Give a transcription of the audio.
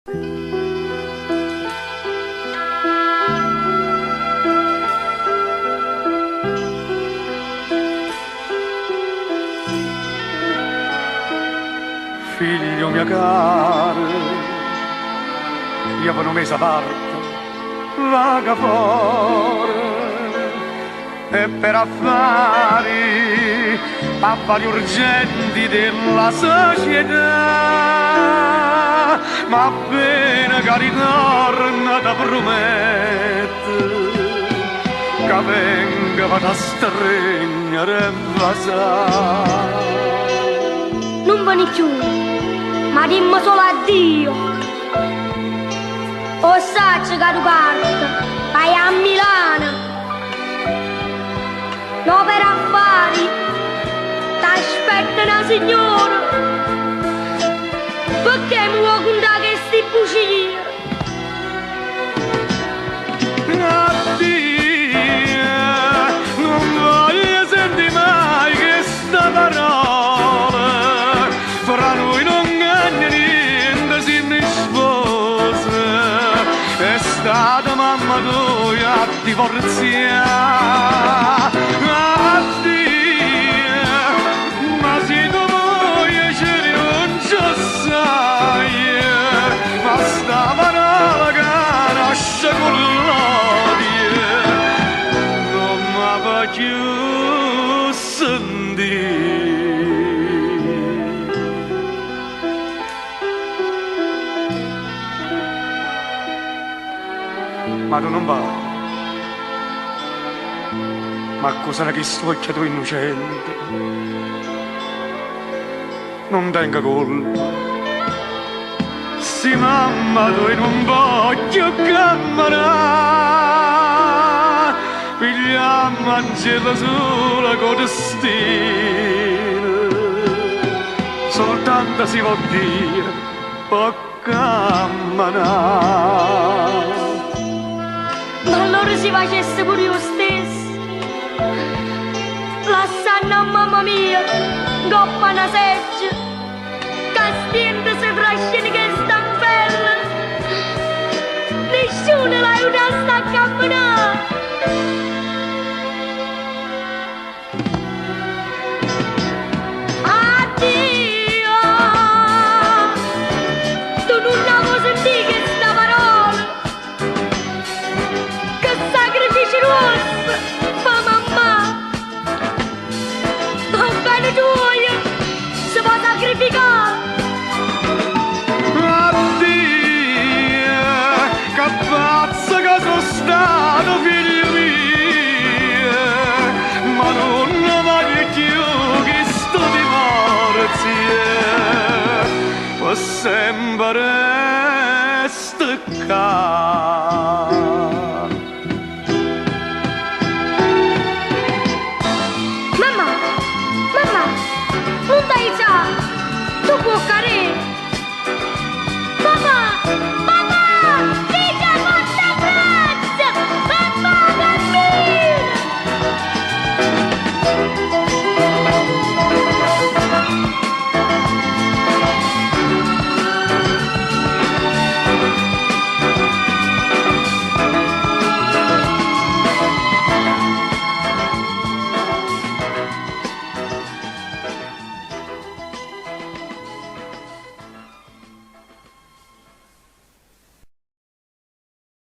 Figlio mio caro, io per mese parte, vaga fuori e per affari urgenti della società, ma appena che ritorna da promette che venga vado a stringere e basare. Non vieni più, ma dimmi solo addio. O sai che tu parti, vai a Milano. No per affari, t'aspetta una signora. Perché mi vuoi contare che sti bugie? Addio, non voglio sentire mai questa parola. Fra noi non cambia niente, si ne sposa. È stata mamma tua a divorziare. Addio, ma se tu vuoi ci rinuncio sai. Ma sta parola che nasce con l'odio non mi va più sentire. Ma tu non va. Ma cosa che sto occhio innocente? Non tenga colpa. Sì, mamma, tu non voglio camminare. Pigliamo Angela sola con destino. Soltanto si può dire, può camminare. Ma allora si facesse pure io stesso. Lasciando a mamma mia, coppa una seggia, castiente se trascina che sta bella. Nessuno la aiuta a camminare. Addio, tu non avevo sentito questa parola. Che sacrifici nostri fa mamma. Va bene tuo, si può sacrificare. Addio, che pazzo che sono stato, figlio mio. Ma non voglio più che sto divorzio. Può sempre staccare.